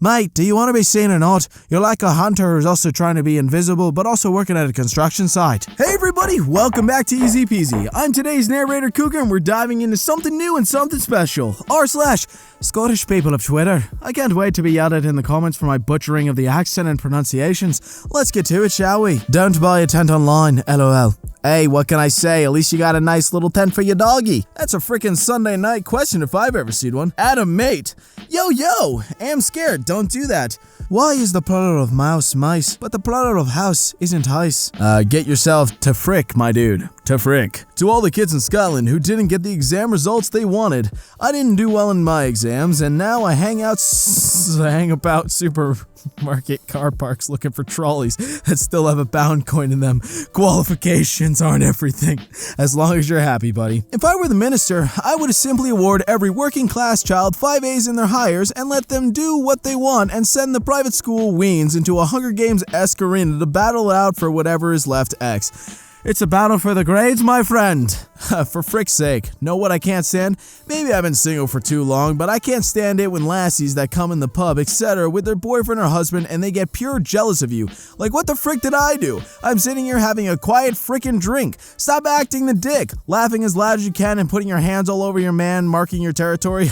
Mate, do you want to be seen or not? You're like a hunter who's also trying to be invisible, but also working at a construction site. Hey everybody, welcome back to Easy Peasy. I'm today's narrator Cougar, and we're diving into something new and something special. r/Scottish people of Twitter. I can't wait to be yelled at in the comments for my butchering of the accent and pronunciations. Let's get to it, shall we? Don't buy a tent online, lol. Hey, what can I say? At least you got a nice little tent for your doggy. That's a freaking Sunday night question if I've ever seen one. Adam, mate. Yo, am scared. Don't do that. Why is the plural of mouse mice, but the plural of house isn't heis? Get yourself to frick, my dude. To frick. To all the kids in Scotland who didn't get the exam results they wanted, I didn't do well in my exams, and now I hang about supermarket car parks looking for trolleys that still have a pound coin in them. Qualifications aren't everything, as long as you're happy, buddy. If I were the minister, I would simply award every working class child 5 A's in their hires and let them do what they want and send the private school weens into a Hunger Games-esque arena to battle it out for whatever is left X. It's a battle for the grades, my friend. For frick's sake. Know what I can't stand? Maybe I've been single for too long, but I can't stand it when lassies that come in the pub, etc., with their boyfriend or husband and they get pure jealous of you. Like, what the frick did I do? I'm sitting here having a quiet frickin' drink. Stop acting the dick, laughing as loud as you can and putting your hands all over your man, marking your territory.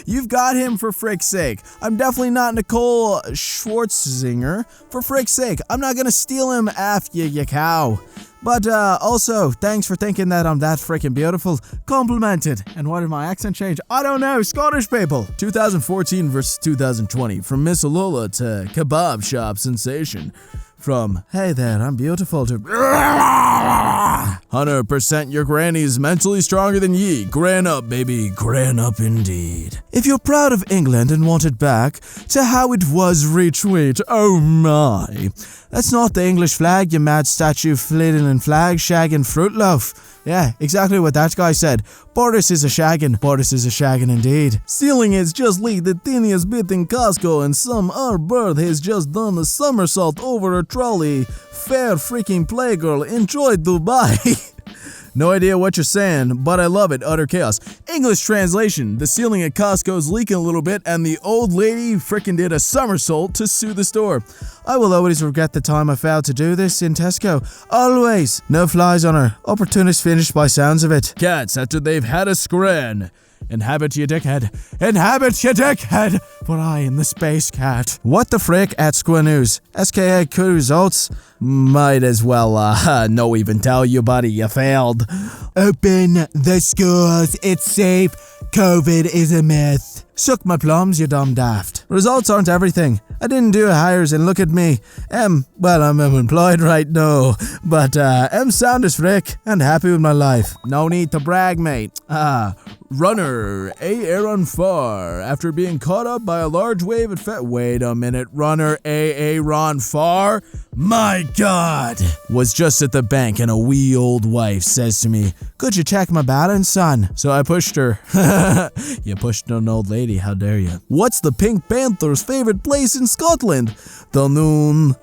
You've got him, for frick's sake. I'm definitely not Nicole Schwarzenegger. For frick's sake, I'm not gonna steal him after you cow. But also, thanks for thinking that I'm that freaking beautiful. Complimented. And why did my accent change? I don't know. Scottish people. 2014 versus 2020. From Miss Alola to kebab shop sensation. From, hey there, I'm beautiful, to 100% your granny is mentally stronger than ye. Gran up, baby. Gran up indeed. If you're proud of England and want it back to how it was, retweet. Oh my. That's not the English flag, you mad statue flailing flag shagging fruit loaf. Yeah, exactly what that guy said. Boris is a shaggin'. Boris is a shaggin' indeed. Ceiling has just leaked the tiniest bit in Costco, and some other bird has just done a somersault over a trolley. Fair freaking playgirl. Enjoy Dubai. No idea what you're saying, but I love it. Utter chaos. English translation. The ceiling at Costco's leaking a little bit, and the old lady frickin' did a somersault to sue the store. I will always regret the time I failed to do this in Tesco. Always. No flies on her. Opportunist finished by sounds of it. Cats after they've had a scran. Inhabit you dickhead. Inhabit you dickhead. For I am the space cat. What the frick at Square News? SKA coup results? Might as well, no even tell you, buddy. You failed. Open the schools. It's safe. COVID is a myth. Suck my plums, you dumb daft. Results aren't everything. I didn't do hires, and look at me. Well, I'm unemployed right now, but sound as frick and happy with my life. No need to brag, mate. Runner A run far after being caught up by a large wave at Wait a minute, runner A run far? My God! Was just at the bank and a wee old wife says to me, "Could you check my balance, son?" So I pushed her. You pushed an old lady, how dare you? What's the Pink Panther's favorite place in Scotland? Dunoon.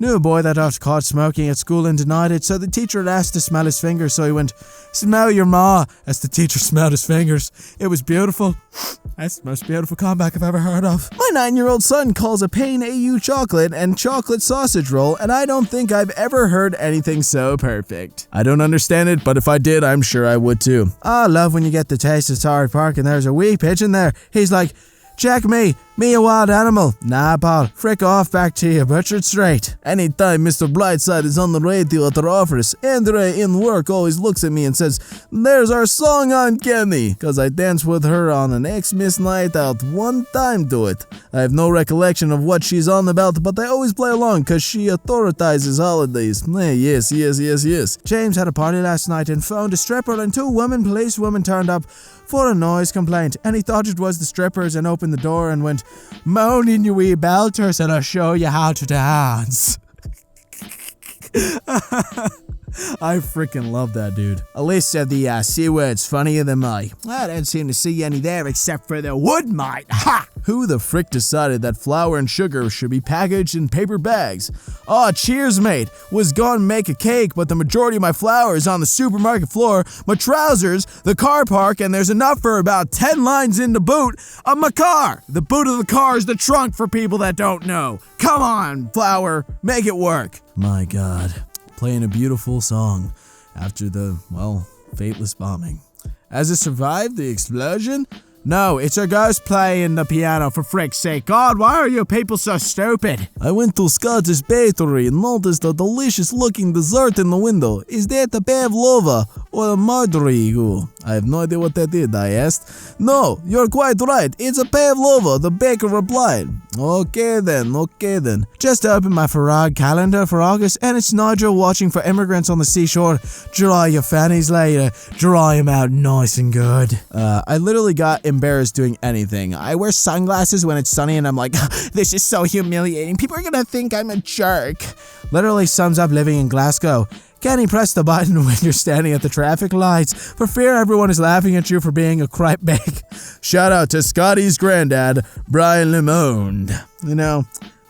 Knew a boy that got caught smoking at school and denied it, so the teacher had asked to smell his fingers, so he went, "Smell your ma," as the teacher smelled his fingers. It was beautiful. That's the most beautiful comeback I've ever heard of. My 9-year-old son calls a Pain AU chocolate and chocolate sausage roll, and I don't think I've ever heard anything so perfect. I don't understand it, but if I did, I'm sure I would too. I love when you get the taste of Torrey Park and there's a wee pigeon there. He's like, "Check me a wild animal." Nah, pal, frick off back to you, butchered straight. Anytime Mr. Brightside is on the radio at their office, Andre in work always looks at me and says, "There's our song on Kenny," cause I danced with her on an Xmas night out one time to it. I have no recollection of what she's on about, but I always play along cause she authorizes holidays. Yes. James had a party last night and found a stripper and 2 policewomen turned up for a noise complaint, and he thought it was the strippers and opened the door and went, "Moaning you wee belters, and I'll show you how to dance." I freaking love that dude. Elise said the C word's funnier than me. I don't seem to see any there except for the wood, mate. Ha! Who the frick decided that flour and sugar should be packaged in paper bags? Aw, cheers, mate. Was gonna make a cake, but the majority of my flour is on the supermarket floor, my trousers, the car park, and there's enough for about 10 lines in the boot of my car. The boot of the car is the trunk for people that don't know. Come on, flour, make it work. My God, playing a beautiful song after the, well, fateless bombing. Has it survived the explosion? No, it's a ghost playing the piano, for frick's sake. God, why are you people so stupid? I went to Scottish Bakery and noticed a delicious looking dessert in the window. Is that a pavlova or a madrigal? I have no idea what that is, I asked. No, you're quite right. It's a pavlova, the baker replied. Okay then. Just opened my Farag calendar for August, and it's Nigel watching for immigrants on the seashore. Dry your fannies later. Dry them out nice and good. I literally got embarrassed doing anything. I wear sunglasses when it's sunny and I'm like, this is so humiliating. People are gonna think I'm a jerk. Literally sums up living in Glasgow. Can you press the button when you're standing at the traffic lights for fear everyone is laughing at you for being a cripe bag? Shout out to Scotty's granddad, Brian Limond. You know,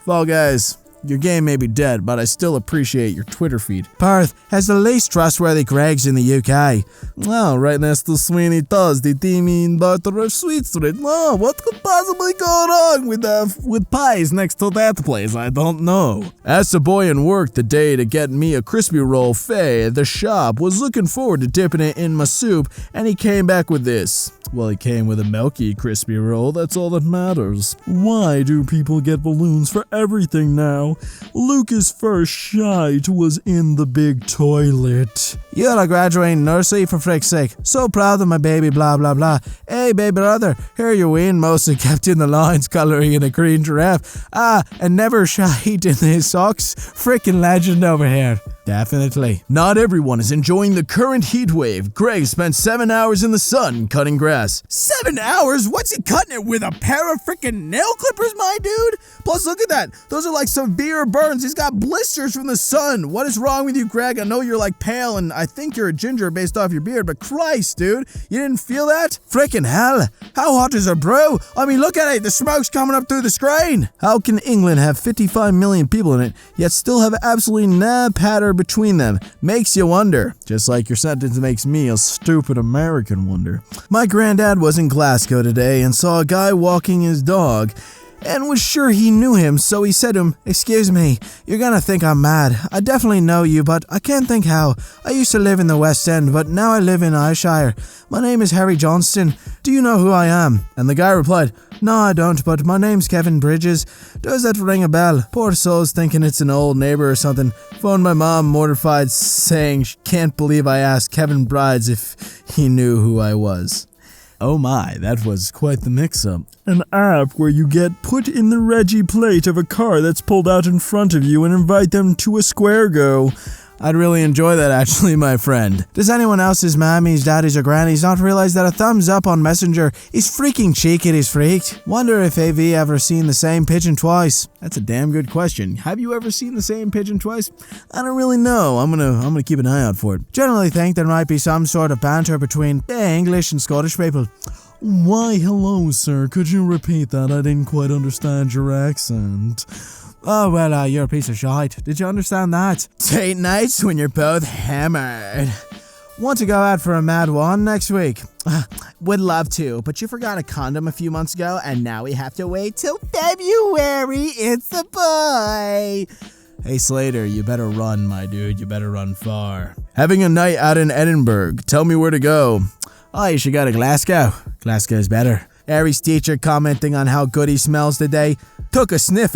Fall Guys, your game may be dead, but I still appreciate your Twitter feed. Perth has the least trustworthy Gregs in the UK. Oh, right next to Sweeney Todd's, the Timmy and Butter of Sweet Street. Oh, what could possibly go wrong with pies next to that place? I don't know. Asked a boy in work today to get me a crispy roll. Faye at the shop was looking forward to dipping it in my soup, and he came back with this. Well, he came with a milky crispy roll, that's all that matters. Why do people get balloons for everything now? Lucas' first shite was in the big toilet. You're graduating nursery for frick's sake. So proud of my baby, blah blah blah. Hey baby brother, here you win, mostly kept in the lines, colouring in a green giraffe. And never shite in his socks. Frickin' legend over here. Definitely. Not everyone is enjoying the current heat wave. Greg spent 7 hours in the sun cutting grass. 7 hours? What's he cutting it with? A pair of freaking nail clippers, my dude? Plus, look at that. Those are like severe burns. He's got blisters from the sun. What is wrong with you, Greg? I know you're like pale and I think you're a ginger based off your beard, but Christ, dude. You didn't feel that? Frickin' hell. How hot is a brew? I mean, look at it. The smoke's coming up through the screen. How can England have 55 million people in it, yet still have absolutely no patter between them? Makes you wonder. Just like your sentence makes me, a stupid American, wonder. My granddad was in Glasgow today and saw a guy walking his dog and was sure he knew him, so he said to him, "Excuse me, you're gonna think I'm mad. I definitely know you, but I can't think how. I used to live in the West End, but now I live in Ayrshire. My name is Harry Johnston. Do you know who I am?" And the guy replied, "No, I don't, but my name's Kevin Bridges. Does that ring a bell?" Poor soul's thinking it's an old neighbor or something. Phoned my mom, mortified, saying she can't believe I asked Kevin Brides if he knew who I was. Oh my, that was quite the mix-up. An app where you get put in the Reggie plate of a car that's pulled out in front of you and invite them to a square go. I'd really enjoy that actually, my friend. Does anyone else's mammies, daddies, or grannies not realize that a thumbs up on Messenger is freaking cheeky as freaked? Wonder if AV ever seen the same pigeon twice? That's a damn good question. Have you ever seen the same pigeon twice? I don't really know. I'm gonna keep an eye out for it. Generally think there might be some sort of banter between English and Scottish people. Why, hello, sir. Could you repeat that? I didn't quite understand your accent. Oh, well, you're a piece of shite. Did you understand that? Date nights when you're both hammered. Want to go out for a mad one next week? Would love to, but you forgot a condom a few months ago, and now we have to wait till February. It's a boy. Hey Slater, you better run, my dude. You better run far. Having a night out in Edinburgh. Tell me where to go. Oh, you should go to Glasgow. Glasgow's better. Harry's teacher commenting on how good he smells today. Took a sniff.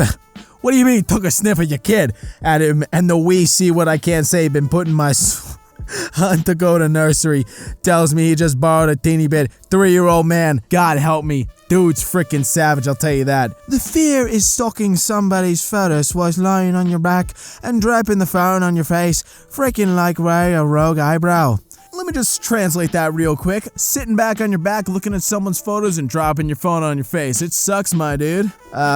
What do you mean, took a sniff of your kid? At him, and the wee see what I can't say, been putting my on to go to nursery. Tells me he just borrowed a teeny bit. 3-year-old man, God help me. Dude's freaking savage, I'll tell you that. The fear is stalking somebody's photos whilst lying on your back and dropping the phone on your face. Freaking like wearing a rogue eyebrow. Let me just translate that real quick. Sitting back on your back, looking at someone's photos and dropping your phone on your face. It sucks, my dude.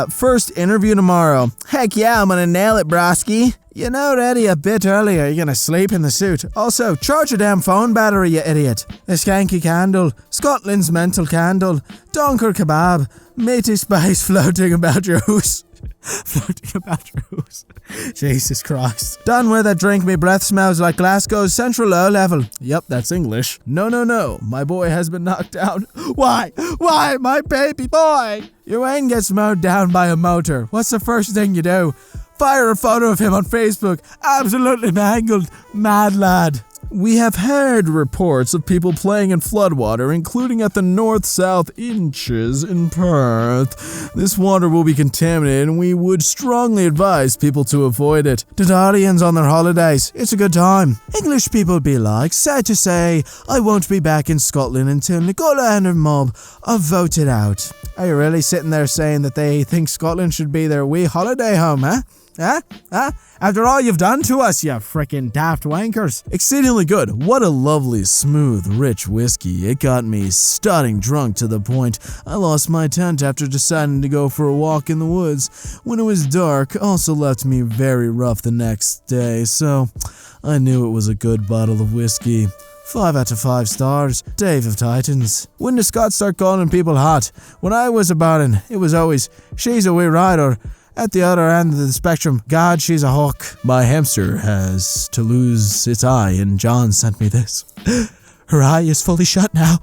First interview tomorrow. Heck yeah, I'm gonna nail it, broski. You're not ready a bit earlier, you're gonna sleep in the suit. Also, charge your damn phone battery, you idiot. A skanky candle, Scotland's mental candle, Donker kebab, matey spice floating about your house. Floating about your house. Jesus Christ. Done with it, drink me breath smells like Glasgow's central low level. Yep, that's English. No, my boy has been knocked down. Why, my baby boy? Your Wayne gets mowed down by a motor. What's the first thing you do? Fire a photo of him on Facebook. Absolutely mangled. Mad lad. We have heard reports of people playing in floodwater, including at the north-south inches in Perth. This water will be contaminated and we would strongly advise people to avoid it. Dodarians on their holidays. It's a good time. English people be like, sad to say, I won't be back in Scotland until Nicola and her mob are voted out. Are you really sitting there saying that they think Scotland should be their wee holiday home, huh? Huh? After all you've done to us, you frickin' daft wankers. Exceedingly good. What a lovely, smooth, rich whiskey. It got me stunning drunk to the point I lost my tent after deciding to go for a walk in the woods. When it was dark, also left me very rough the next day, so I knew it was a good bottle of whiskey. 5 out of 5 stars. Dave of Titans. When do Scots start calling people hot? When I was a baron, it was always, she's a wee rider. At the other end of the spectrum, God, she's a hawk. My hamster has to lose its eye, and John sent me this. Her eye is fully shut now.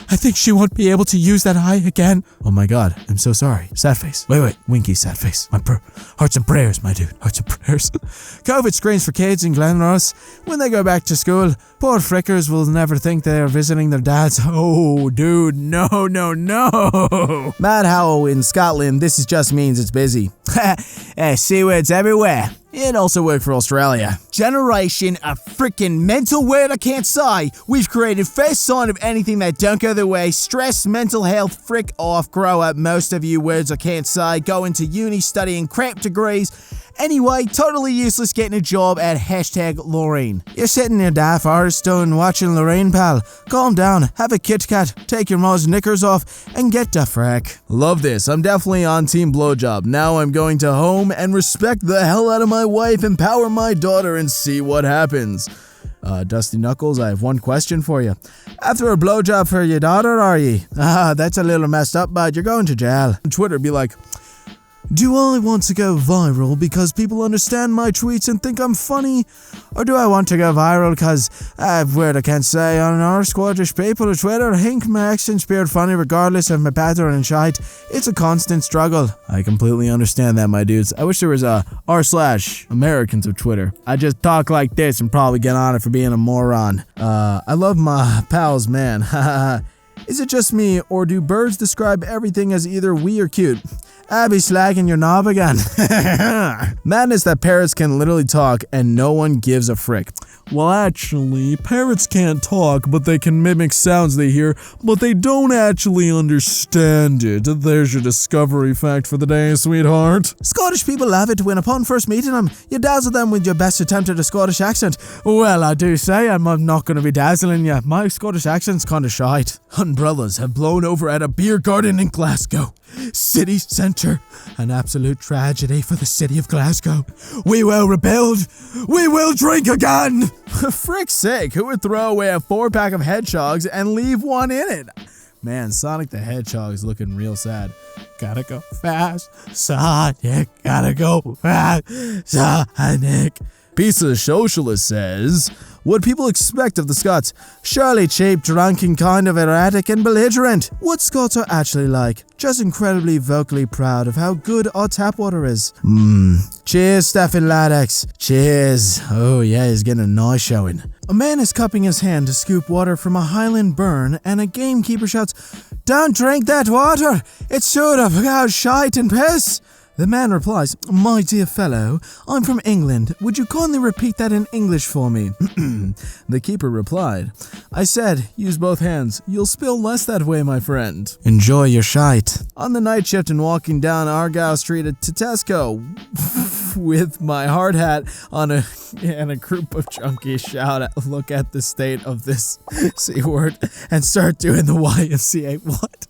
I think she won't be able to use that eye again. Oh my God, I'm so sorry. Sad face. Wait, winky sad face. Hearts and prayers, my dude. Hearts and prayers. COVID screens for kids in Glenrose. When they go back to school, poor frickers will never think they are visiting their dads. Oh, dude, no. Mad Howl in Scotland, this just means it's busy. Seawords everywhere. It also worked for Australia. Generation of freaking mental word I can't say. We've created first sign of anything that don't go their way. Stress, mental health, frick off, grow up. Most of you words I can't say. Go into uni studying crap degrees. Anyway, totally useless getting a job at #Lorraine. You're sitting in your daft Firestone watching Lorraine, pal. Calm down, have a Kit Kat, take your mom's knickers off, and get the frack. Love this. I'm definitely on team blowjob. Now I'm going to home and respect the hell out of my wife, empower my daughter, and see what happens. Dusty Knuckles, I have one question for you. After a blowjob for your daughter, are ye? That's a little messed up, bud. You're going to jail. Twitter be like, do I want to go viral because people understand my tweets and think I'm funny? Or do I want to go viral because I've word I can't say on our squaddish people on Twitter? I think my accent's pure funny regardless of my pattern and shite. It's a constant struggle. I completely understand that, my dudes. I wish there was a r/Americans of Twitter. I just talk like this and probably get on it for being a moron. I love my pals, man. Is it just me, or do birds describe everything as either wee or cute? I be slagging your knob again. Madness that parrots can literally talk and no one gives a frick. Well, actually, parrots can't talk, but they can mimic sounds they hear, but they don't actually understand it. There's your discovery fact for the day, sweetheart. Scottish people love it when upon first meeting them, you dazzle them with your best attempt at a Scottish accent. Well, I do say I'm not going to be dazzling you. My Scottish accent's kind of shite. Umbrellas have blown over at a beer garden in Glasgow. City centre. An absolute tragedy for the city of Glasgow. We will rebuild. We will drink again. For frick's sake, who would throw away a 4-pack of hedgehogs and leave one in it? Man, Sonic the Hedgehog's looking real sad. Gotta go fast, Sonic. Gotta go fast, Sonic. Pizza Socialist says, what people expect of the Scots? Surely cheap, drunken, kind of erratic and belligerent. What Scots are actually like? Just incredibly vocally proud of how good our tap water is. Cheers, Stefan Laddex. Cheers. Oh yeah, he's getting a nice showing. A man is cupping his hand to scoop water from a Highland burn, and a gamekeeper shouts, "Don't drink that water! It's sure of got shite and piss!" The man replies, "My dear fellow, I'm from England. Would you kindly repeat that in English for me?" The keeper replied, "I said, use both hands. You'll spill less that way, my friend. Enjoy your shite." On the night shift and walking down Argyle Street to Tesco with my hard hat on and a group of junkies shout, "Look at the state of this C word," and start doing the YMCA. What?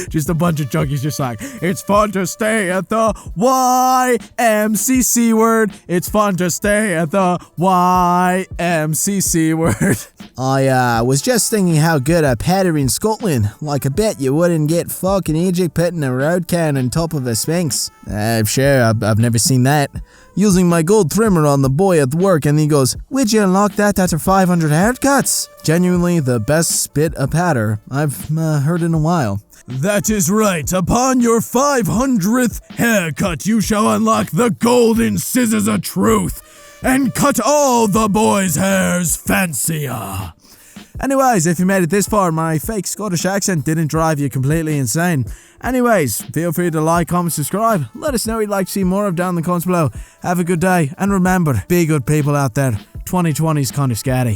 Just a bunch of junkies just like, it's fun to stay at the YMCC word. It's fun to stay at the YMCC word. I was just thinking how good a pet are in Scotland. Like, I bet you wouldn't get fucking Egypt putting a road can on top of a sphinx. Sure, I've never seen that. Using my gold trimmer on the boy at work, and he goes, would you unlock that after 500 haircuts? Genuinely the best spit a patter I've heard in a while. That is right. Upon your 500th haircut, you shall unlock the golden scissors of truth and cut all the boys' hairs fancier. Anyways, if you made it this far, my fake Scottish accent didn't drive you completely insane. Anyways, feel free to like, comment, subscribe. Let us know what you'd like to see more of down in the comments below. Have a good day, and remember, be good people out there. 2020's kind of scary.